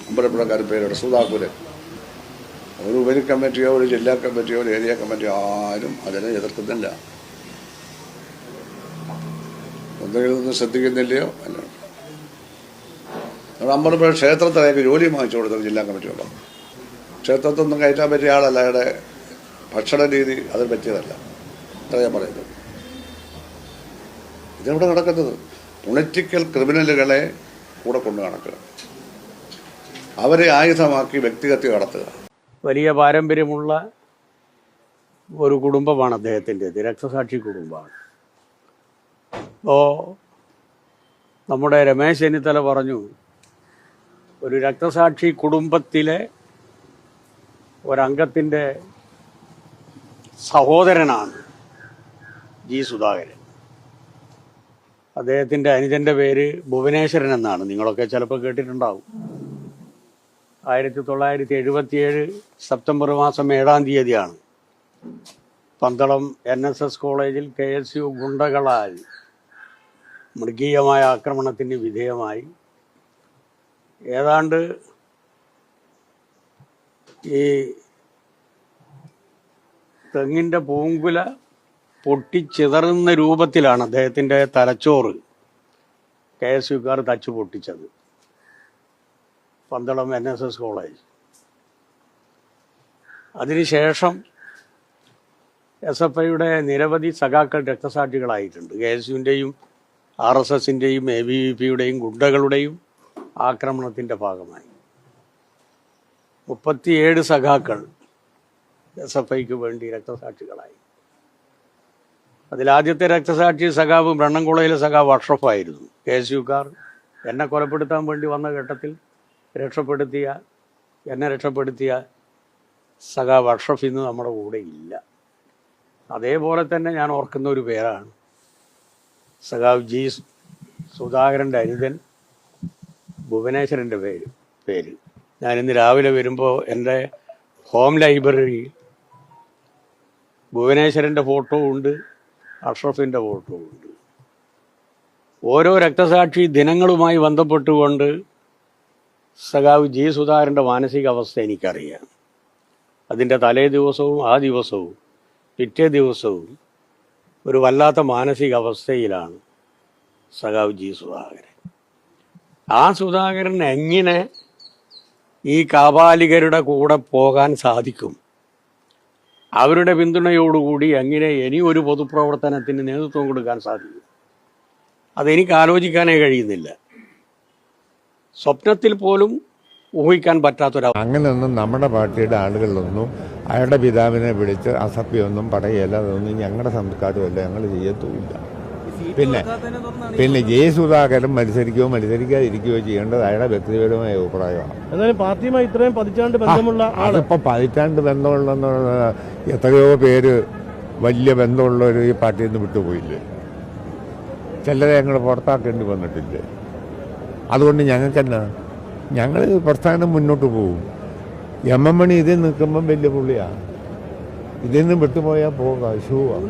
അമ്പലപ്പുഴക്കാരൻ പേരോട് സുധാ കുരൻ. ഒരു ഉപരി കമ്മിറ്റിയോ ഒരു ജില്ലാ കമ്മിറ്റിയോ ഒരു ഏരിയ കമ്മിറ്റിയോ ആരും അതിനെ എതിർക്കുന്നില്ല. എന്തെങ്കിലും ഒന്നും ശ്രദ്ധിക്കുന്നില്ലയോ അല്ല. അമ്പലപ്പുഴ ക്ഷേത്രത്തിലേക്ക് ജോലി വാങ്ങിച്ചു കൊടുത്തത് ജില്ലാ കമ്മിറ്റിയോട്. ക്ഷേത്രത്തൊന്നും കയറ്റാൻ പറ്റിയ ആളല്ല, അയാളുടെ ഭക്ഷണ രീതി അതിന് പറ്റിയതല്ല. അത്ര ഞാൻ പറയുന്നത്. ഇതെവിടെ നടക്കുന്നത്? പൊളിറ്റിക്കൽ ക്രിമിനലുകളെ കൂടെ കൊണ്ട് നടക്കുക, അവരെ ആയുധമാക്കി വ്യക്തിഹത്യ നടത്തുക. വലിയ പാരമ്പര്യമുള്ള ഒരു കുടുംബമാണ് അദ്ദേഹത്തിൻ്റെത്, രക്തസാക്ഷി കുടുംബമാണ്. അപ്പോൾ നമ്മുടെ രമേശ് ചെന്നിത്തല പറഞ്ഞു, ഒരു രക്തസാക്ഷി കുടുംബത്തിലെ ഒരംഗത്തിൻ്റെ സഹോദരനാണ് ജി സുധാകരൻ. അദ്ദേഹത്തിൻ്റെ അനുജൻ്റെ പേര് ഭുവനേശ്വരൻ എന്നാണ്. നിങ്ങളൊക്കെ ചിലപ്പോൾ കേട്ടിട്ടുണ്ടാവും. 1977 സെപ്റ്റംബർ മാസം 7-ാം തീയതിയാണ് പന്തളം NSS കോളേജിൽ KSU ഗുണ്ടകളാൽ മൃഗീയമായ ആക്രമണത്തിന് വിധേയമായി ഏതാണ്ട് ഈ തെങ്ങിൻ്റെ പൂങ്കുല പൊട്ടിച്ചിതറുന്ന രൂപത്തിലാണ് അദ്ദേഹത്തിൻ്റെ തലച്ചോറ് KSUക്കാർ തച്ചു പൊട്ടിച്ചത്. Pandalam NSS college. അതിനുശേഷം SFIയുടെ നിരവധി സഖാക്കൾ രക്തസാക്ഷികളായിട്ടുണ്ട്. KSUവിൻ്റെയും RSSൻ്റെയും ABVPയുടെയും ഗുണ്ടകളുടെയും ആക്രമണത്തിൻ്റെ ഭാഗമായി 37 സഖാക്കൾ SFIക്ക് വേണ്ടി രക്തസാക്ഷികളായി. അതിലാദ്യത്തെ രക്തസാക്ഷി സഖാവ് ബ്രണ്ണൻകുളയിലെ സഖാവ് അഷ്റഫായിരുന്നു. KSUക്കാർ എന്നെ കൊലപ്പെടുത്താൻ വേണ്ടി വന്ന ഘട്ടത്തിൽ എന്നെ രക്ഷപ്പെടുത്തിയ സഖാവ് അഷ്റഫ് ഇന്ന് നമ്മുടെ കൂടെ ഇല്ല. അതേപോലെ തന്നെ ഞാൻ ഓർക്കുന്ന ഒരു പേരാണ് സഖാവ് ജി സുധാകരൻ്റെ അനുജൻ ഭുവനേശ്വരൻ്റെ പേര്. ഞാനിന്ന് രാവിലെ വരുമ്പോൾ എൻ്റെ ഹോം ലൈബ്രറിയിൽ ഭുവനേശ്വരൻ്റെ ഫോട്ടോ ഉണ്ട്, അഷ്റഫിൻ്റെ ഫോട്ടോ ഉണ്ട്. ഓരോ രക്തസാക്ഷി ദിനങ്ങളുമായി ബന്ധപ്പെട്ടുകൊണ്ട് സഖാവ് ജി സുധാകരൻ്റെ മാനസികാവസ്ഥ എനിക്കറിയാം. അതിൻ്റെ തലേ ദിവസവും ആ ദിവസവും പിറ്റേ ദിവസവും ഒരു വല്ലാത്ത മാനസികാവസ്ഥയിലാണ് സഖാവ് ജി സുധാകരൻ. ആ സുധാകരൻ എങ്ങനെ ഈ കാപാലികരുടെ കൂടെ പോകാൻ സാധിക്കും? അവരുടെ പിന്തുണയോടുകൂടി എങ്ങനെ ഇനി ഒരു പൊതുപ്രവർത്തനത്തിന് നേതൃത്വം കൊടുക്കാൻ സാധിക്കും? അതെനിക്ക് ആലോചിക്കാനേ കഴിയുന്നില്ല. സ്വപ്നത്തിൽ പോലും ഊഹിക്കാൻ പറ്റാത്തൊരു അങ്ങനെയൊന്നും നമ്മുടെ പാർട്ടിയുടെ ആളുകളിലൊന്നും അയാളുടെ പിതാവിനെ വിളിച്ച് അസഭ്യമൊന്നും പറയല്ല, അതൊന്നും ഞങ്ങളുടെ സംസ്കാരമല്ല, ഞങ്ങൾ ചെയ്യത്തുമില്ല. പിന്നെ ജെ സുധാകരൻ മത്സരിക്കുകയോ മത്സരിക്കാതിരിക്കുകയോ ചെയ്യേണ്ടത് അയാളുടെ വ്യക്തിപരമായ അഭിപ്രായമാണ്. പാർട്ടിയുമായി ഇത്രയും പതിറ്റാണ്ട് ബന്ധമുള്ള അതിപ്പോൾ പതിറ്റാണ്ട് ബന്ധമുള്ള എത്രയോ പേര് വലിയ ബന്ധമുള്ളവർ ഈ പാർട്ടിയിൽ നിന്ന് വിട്ടുപോയില്ലേ? ചിലരെ ഞങ്ങൾ പുറത്താക്കേണ്ടി വന്നിട്ടില്ലേ? അതുകൊണ്ട് ഞങ്ങൾക്കെന്നാ, ഞങ്ങൾ പ്രസ്ഥാനം മുന്നോട്ട് പോകും. എം മണി ഇതിൽ നിൽക്കുമ്പം വലിയ പുള്ളിയാണ്, ഇതിൽ നിന്ന് വിട്ടുപോയാൽ പോകാം, ഷൂവാണ്.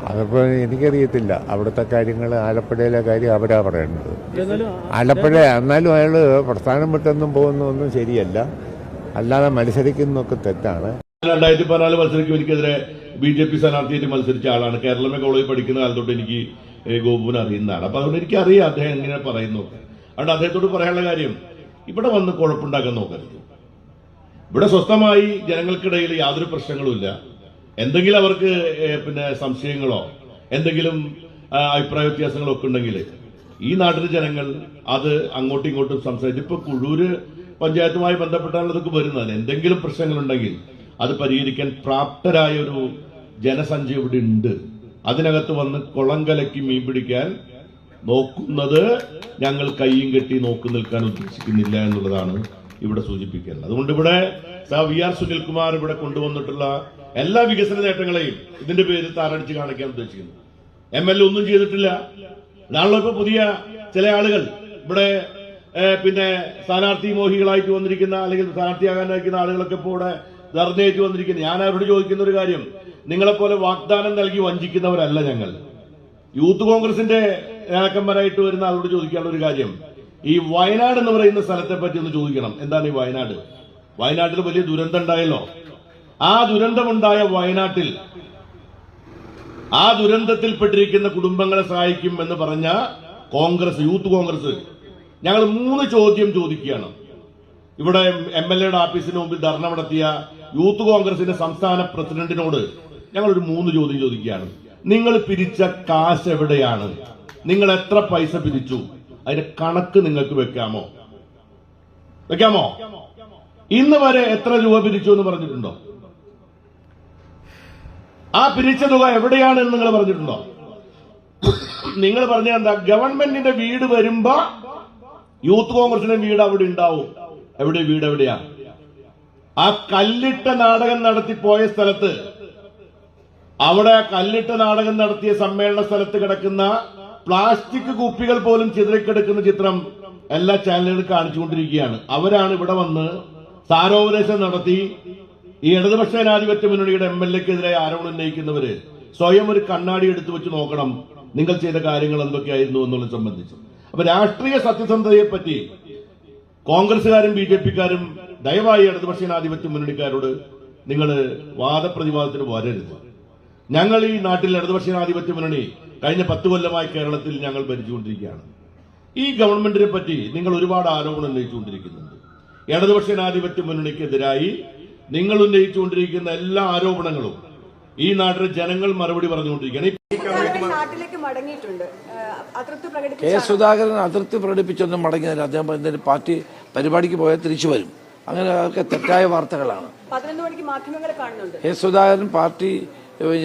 അതിപ്പോൾ എനിക്കറിയത്തില്ല, അവിടുത്തെ കാര്യങ്ങൾ ആലപ്പുഴയിലെ കാര്യം അവരാ പറയേണ്ടത്. ആലപ്പുഴ എന്നാലും അയാൾ പ്രസ്ഥാനം വിട്ടൊന്നും പോകുന്നതൊന്നും ശരിയല്ല, അല്ലാതെ മത്സരിക്കുന്നതൊക്കെ തെറ്റാണ്. 2014 മത്സരിക്കും എനിക്കെതിരെ BJP സ്ഥാനാർത്ഥിയായിട്ട് മത്സരിച്ച ആളാണ്. കേരളമേ കോളേജിൽ പഠിക്കുന്ന കാലത്തോട്ട് എനിക്ക് ഗോപുവിനെ അറിയുന്നതാണ്. അപ്പൊ അതുകൊണ്ട് എനിക്കറിയാം അദ്ദേഹം എങ്ങനെ പറയുന്നു. അതുകൊണ്ട് അദ്ദേഹത്തോട് പറയാനുള്ള കാര്യം, ഇവിടെ വന്ന് കുഴപ്പമുണ്ടാക്കാൻ നോക്കരുത്. ഇവിടെ സ്വസ്ഥമായി ജനങ്ങൾക്കിടയിൽ യാതൊരു പ്രശ്നങ്ങളുമില്ല. എന്തെങ്കിലും അവർക്ക് സംശയങ്ങളോ എന്തെങ്കിലും അഭിപ്രായ വ്യത്യാസങ്ങളോ ഒക്കെ ഉണ്ടെങ്കിൽ ഈ നാട്ടിലെ ജനങ്ങൾ അത് അങ്ങോട്ടും ഇങ്ങോട്ടും സംസാരിച്ച്, ഇപ്പൊ കുഴൂര് പഞ്ചായത്തുമായി ബന്ധപ്പെട്ടാണ് ഇതൊക്കെ വരുന്നത്. എന്തെങ്കിലും പ്രശ്നങ്ങളുണ്ടെങ്കിൽ അത് പരിഹരിക്കാൻ പ്രാപ്തരായ ഒരു ജനസംഖ്യ ഇവിടെ ഉണ്ട്. അതിനകത്ത് വന്ന് കുളം കലക്കി മീൻ പിടിക്കാൻ നോക്കുന്നത് ഞങ്ങൾ കയ്യും കെട്ടി നോക്കി നിൽക്കാൻ ഉദ്ദേശിക്കുന്നില്ല എന്നുള്ളതാണ് ഇവിടെ സൂചിപ്പിക്കുന്നത്. അതുകൊണ്ട് ഇവിടെ VR സുനിൽകുമാർ ഇവിടെ കൊണ്ടുവന്നിട്ടുള്ള എല്ലാ വികസന നേട്ടങ്ങളെയും ഇതിന്റെ പേരിൽ താറടിച്ച് കാണിക്കാൻ ഉദ്ദേശിക്കുന്നു. MLA ഒന്നും ചെയ്തിട്ടില്ല. ഇതാണല്ലോ ഇപ്പൊ പുതിയ ചില ആളുകൾ ഇവിടെ സ്ഥാനാർത്ഥി മോഹികളായിട്ട് വന്നിരിക്കുന്ന, അല്ലെങ്കിൽ സ്ഥാനാർത്ഥിയാകാനായിരിക്കുന്ന ആളുകളൊക്കെ ഇപ്പോൾ ഇവിടെ ധർണയായിട്ട് വന്നിരിക്കുന്നത്. ഞാൻ അവരോട് ചോദിക്കുന്ന ഒരു കാര്യം, നിങ്ങളെപ്പോലെ വാഗ്ദാനം നൽകി വഞ്ചിക്കുന്നവരല്ല ഞങ്ങൾ. യൂത്ത് കോൺഗ്രസിന്റെ നേതാക്കന്മാരായിട്ട് വരുന്ന ആളോട് ചോദിക്കാനുള്ള ഒരു കാര്യം, ഈ വയനാട് എന്ന് പറയുന്ന സ്ഥലത്തെ പറ്റി ഒന്ന് ചോദിക്കണം. എന്താണ് ഈ വയനാട്? വയനാട്ടിൽ വലിയ ദുരന്തം ഉണ്ടായല്ലോ. ആ ദുരന്തമുണ്ടായ വയനാട്ടിൽ ആ ദുരന്തത്തിൽപ്പെട്ടിരിക്കുന്ന കുടുംബങ്ങളെ സഹായിക്കും എന്ന് പറഞ്ഞ കോൺഗ്രസ്, യൂത്ത് കോൺഗ്രസ്, ഞങ്ങൾ 3 ചോദ്യം ചോദിക്കുകയാണ്. ഇവിടെ MLAയുടെ ഓഫീസിന് മുമ്പിൽ ധർണ നടത്തിയ യൂത്ത് കോൺഗ്രസിന്റെ സംസ്ഥാന പ്രസിഡന്റിനോട് ഞങ്ങളൊരു 3 ചോദ്യം ചോദിക്കുകയാണ്. നിങ്ങൾ പിരിച്ച കാശ് എവിടെയാണ്? നിങ്ങൾ എത്ര പൈസ പിരിച്ചു? അതിന്റെ കണക്ക് നിങ്ങൾക്ക് വെക്കാമോ? ഇന്ന് വരെ എത്ര രൂപ പിരിച്ചു എന്ന് പറഞ്ഞിട്ടുണ്ടോ? ആ പിരിച്ച തുക എവിടെയാണ് എന്ന് നിങ്ങൾ പറഞ്ഞിട്ടുണ്ടോ? നിങ്ങൾ പറഞ്ഞ എന്താ? ഗവൺമെന്റിന്റെ വീട് വരുമ്പോ യൂത്ത് കോൺഗ്രസിന്റെ വീട് അവിടെ ഉണ്ടാവും. വീട് എവിടെയാ? ആ കല്ലിട്ട നാടകം നടത്തിപ്പോയ സ്ഥലത്ത്, അവിടെ കല്ലിട്ട നാടകം നടത്തിയ സമ്മേളന സ്ഥലത്ത് കിടക്കുന്ന പ്ലാസ്റ്റിക് കുപ്പികൾ പോലും ചിതറിക്കിടക്കുന്ന ചിത്രം എല്ലാ ചാനലുകളും കാണിച്ചുകൊണ്ടിരിക്കുകയാണ്. അവരാണ് ഇവിടെ വന്ന് സാരോപദേശം നടത്തി ഈ ഇടതുപക്ഷ ജനാധിപത്യ മുന്നണിയുടെ MLAക്കെതിരെ ആരോപണം ഉന്നയിക്കുന്നവര് സ്വയം ഒരു കണ്ണാടി എടുത്തു വെച്ച് നോക്കണം നിങ്ങൾ ചെയ്ത കാര്യങ്ങൾ എന്തൊക്കെയായിരുന്നു എന്നുള്ളത് സംബന്ധിച്ച്. അപ്പൊ രാഷ്ട്രീയ സത്യസന്ധതയെ പറ്റി കോൺഗ്രസുകാരും BJPക്കാരും ദയവായി ഇടതുപക്ഷ ജനാധിപത്യ മുന്നണിക്കാരോട് നിങ്ങൾ വാദപ്രതിവാദത്തിന് വരരുത്. ഞങ്ങൾ ഈ നാട്ടിൽ ഇടതുപക്ഷ ജനാധിപത്യ മുന്നണി കഴിഞ്ഞ 10 കൊല്ലമായി കേരളത്തിൽ ഞങ്ങൾ ഭരിച്ചുകൊണ്ടിരിക്കുകയാണ്. ഈ ഗവൺമെന്റിനെ പറ്റി നിങ്ങൾ ഒരുപാട് ആരോപണം ഉന്നയിച്ചുകൊണ്ടിരിക്കുന്നുണ്ട്. ഇടതുപക്ഷ ജനാധിപത്യ മുന്നണിക്കെതിരായി നിങ്ങൾ ഉന്നയിച്ചുകൊണ്ടിരിക്കുന്ന എല്ലാ ആരോപണങ്ങളും ഈ നാട്ടിലെ ജനങ്ങൾ മറുപടി പറഞ്ഞുകൊണ്ടിരിക്കുകയാണ്. കെ സുധാകരൻ അതൃപ്തി പ്രകടിപ്പിച്ചൊന്നും മടങ്ങിയതില്ല. അദ്ദേഹം എന്തെങ്കിലും പാർട്ടി പരിപാടിക്ക് പോയാൽ തിരിച്ചു വരും. അങ്ങനെ അതൊക്കെ തെറ്റായ വാർത്തകളാണ്. കെ സുധാകരൻ പാർട്ടി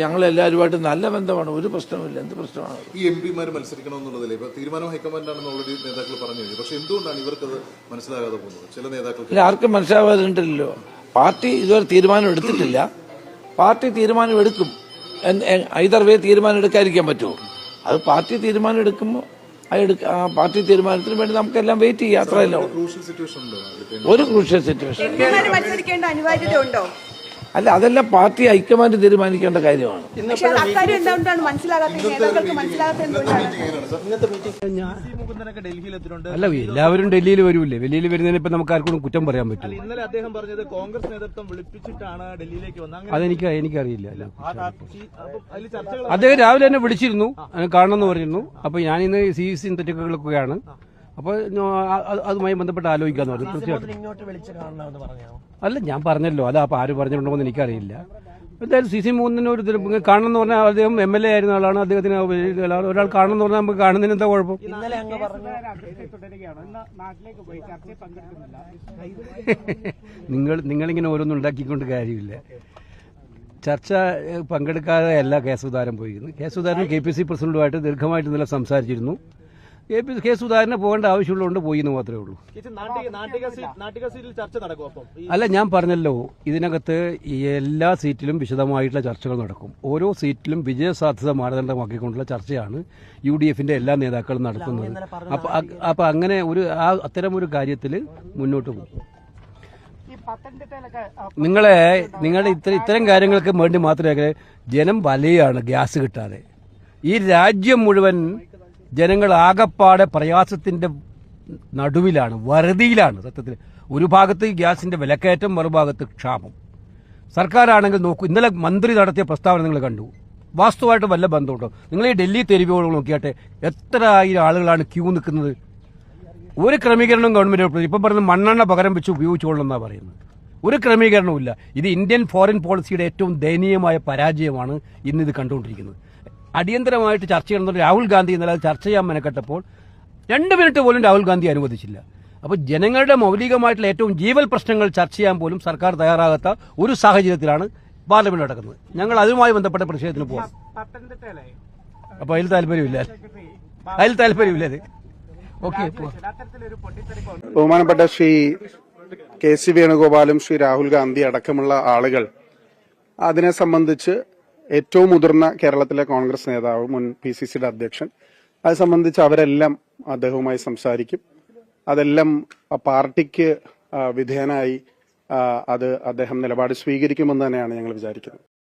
ഞങ്ങളെല്ലാവരുമായിട്ട് നല്ല ബന്ധമാണ്, ഒരു പ്രശ്നമില്ല. എന്ത് പ്രശ്നമാണ്? ഈ MP-മാർ മത്സരിക്കണമെന്നുള്ളതിൽ ഇപ്പൊ തീരുമാനം ഹൈക്കമാൻഡാണെന്ന് ഓൾറെഡി നേതാക്കൾ പറഞ്ഞു കഴിഞ്ഞു. പക്ഷെ എന്തുകൊണ്ടാണ് ഇവർക്കത് മനസ്സിലാകാതെ പോകുന്നത്? ചില നേതാക്കൾ ആർക്കും മനസ്സിലാവാതില്ലല്ലോ. പാർട്ടി ഇതുവരെ തീരുമാനം എടുത്തിട്ടില്ല. പാർട്ടി തീരുമാനം എടുക്കും. ഐദർ വേ തീരുമാനം എടുക്കാതിരിക്കാൻ പറ്റുമോ? അത് പാർട്ടി തീരുമാനം എടുക്കുമ്പോൾ ആ പാർട്ടി തീരുമാനത്തിന് വേണ്ടി നമുക്കെല്ലാം വെയിറ്റ് ചെയ്യാം. അത്രയല്ല. ഒരു ക്രൂഷ്യൽ സിറ്റുവേഷൻ മത്സരിക്കേണ്ട അനിവാര്യത ഉണ്ടോ? അല്ല, അതെല്ലാം പാർട്ടി ഹൈക്കമാൻഡ് തീരുമാനിക്കേണ്ട കാര്യമാണ്. അല്ല, എല്ലാവരും ഡൽഹിയിൽ വരൂല്ലേ? ഡൽഹിയിൽ വരുന്നതിന് ഇപ്പൊ നമുക്ക് ആർക്കും കുറ്റം പറയാൻ പറ്റും. ഇന്നലെ അദ്ദേഹം പറഞ്ഞത് കോൺഗ്രസ് നേതൃത്വം വിളിപ്പിച്ചിട്ടാണ് ഡൽഹിയിലേക്ക് വന്നത്. എനിക്കറിയില്ല. അദ്ദേഹം രാവിലെ തന്നെ വിളിച്ചിരുന്നു, കാണണമെന്ന് പറഞ്ഞിരുന്നു. അപ്പൊ ഞാനിന്ന് CEC തെറ്റുകളൊക്കെയാണ്. അപ്പോൾ അതുമായി ബന്ധപ്പെട്ട് ആലോചിക്കാന്ന് പറഞ്ഞു. തീർച്ചയായിട്ടും. അല്ല, ഞാൻ പറഞ്ഞല്ലോ. അല്ല, അപ്പൊ ആര് പറഞ്ഞിട്ടുണ്ടോന്ന് എനിക്കറിയില്ല. എന്തായാലും CC3 ഒരു കാണണം എന്ന് പറഞ്ഞാൽ അദ്ദേഹം MLA ആയിരുന്ന ആളാണ്. അദ്ദേഹത്തിന് ഒരാൾ കാണണം എന്ന് പറഞ്ഞാൽ നമുക്ക് കാണുന്നതിന് എന്താ കുഴപ്പം? നിങ്ങളിങ്ങനെ ഓരോന്നും ഉണ്ടാക്കിക്കൊണ്ട് കാര്യമില്ല. ചർച്ച പങ്കെടുക്കാതെ അല്ല കെ സുധാകരൻ പോയിരിക്കുന്നത്. കെ സുധാകരൻ KPC പ്രസിഡന്റുമായിട്ട് ദീർഘമായിട്ട് ഇന്നലെ സംസാരിച്ചിരുന്നു. കെ സുധാകരനെ പോകേണ്ട ആവശ്യമുള്ളതുകൊണ്ട് പോയി എന്ന് മാത്രമേ ഉള്ളൂ. അല്ല, ഞാൻ പറഞ്ഞല്ലോ, ഇതിനകത്ത് എല്ലാ സീറ്റിലും വിശദമായിട്ടുള്ള ചർച്ചകൾ നടക്കും. ഓരോ സീറ്റിലും വിജയസാധ്യത മാനദണ്ഡമാക്കിക്കൊണ്ടുള്ള ചർച്ചയാണ് UDF-ന്റെ എല്ലാ നേതാക്കളും നടത്തുന്നത്. അപ്പൊ അങ്ങനെ അത്തരം ഒരു കാര്യത്തിൽ മുന്നോട്ട് പോകും. നിങ്ങളെ ഇത്തരം കാര്യങ്ങൾക്ക് വേണ്ടി മാത്രമേ ജനം വലയാണ് ഗ്യാസ് കിട്ടാതെ. ഈ രാജ്യം മുഴുവൻ ജനങ്ങൾ ആകപ്പാടെ പ്രയാസത്തിന്റെ നടുവിലാണ്, വറുതിയിലാണ്. സത്യത്തിൽ ഒരു ഭാഗത്ത് ഗ്യാസിന്റെ വിലക്കയറ്റം, മറുഭാഗത്ത് ക്ഷാമം. സർക്കാരാണെങ്കിൽ നോക്കൂ, ഇന്നലെ മന്ത്രി നടത്തിയ പ്രസ്താവന നിങ്ങൾ കണ്ടു. വാസ്തവമായിട്ട് വല്ല ബന്ധമുണ്ടോ? നിങ്ങൾ ഈ ഡൽഹി തെരുവുകൾ നോക്കിയാട്ടെ, എത്ര ആയിരം ആളുകളാണ് ക്യൂ നിൽക്കുന്നത്. ഒരു ക്രമീകരണവും ഗവൺമെന്റ് ഇപ്പം പറഞ്ഞത് മണ്ണെണ്ണ പകരം വെച്ച് ഉപയോഗിച്ചുകൊള്ളുന്നാണ് പറയുന്നത്. ഒരു ക്രമീകരണവുമില്ല. ഇത് ഇന്ത്യൻ ഫോറിൻ പോളിസിയുടെ ഏറ്റവും ദയനീയമായ പരാജയമാണ് ഇന്നിത് കണ്ടുകൊണ്ടിരിക്കുന്നത്. അടിയന്തരമായിട്ട് ചർച്ച ചെയ്യണമെന്ന് രാഹുൽ ഗാന്ധി ഇന്നലെ ചർച്ച ചെയ്യാൻ മെനക്കെട്ടപ്പോൾ 2 മിനിറ്റ് പോലും രാഹുൽ ഗാന്ധി അനുവദിച്ചില്ല. അപ്പോൾ ജനങ്ങളുടെ മൗലികമായിട്ടുള്ള ഏറ്റവും ജീവൽ പ്രശ്നങ്ങൾ ചർച്ച ചെയ്യാൻ പോലും സർക്കാർ തയ്യാറാകാത്ത ഒരു സാഹചര്യത്തിലാണ് പാർലമെന്റ് നടക്കുന്നത്. ഞങ്ങൾ അതുമായി ബന്ധപ്പെട്ട പ്രതിഷേധത്തിന് പോകാം. അപ്പോൾ അതിൽ താല്പര്യമില്ല. അത് ഓക്കെ. ബഹുമാനപ്പെട്ട ശ്രീ KC വേണുഗോപാലും ശ്രീ രാഹുൽ ഗാന്ധി അടക്കമുള്ള ആളുകൾ അതിനെ സംബന്ധിച്ച് ഏറ്റവും മുതിർന്ന കേരളത്തിലെ കോൺഗ്രസ് നേതാവ്, മുൻ PCCയുടെ അധ്യക്ഷൻ, അത് സംബന്ധിച്ച് അവരെല്ലാം അദ്ദേഹവുമായി സംസാരിക്കും. അതെല്ലാം പാർട്ടിക്ക് വിധേയനായി അത് അദ്ദേഹം നിലപാട് സ്വീകരിക്കുമെന്ന് തന്നെയാണ് ഞങ്ങൾ വിചാരിക്കുന്നത്.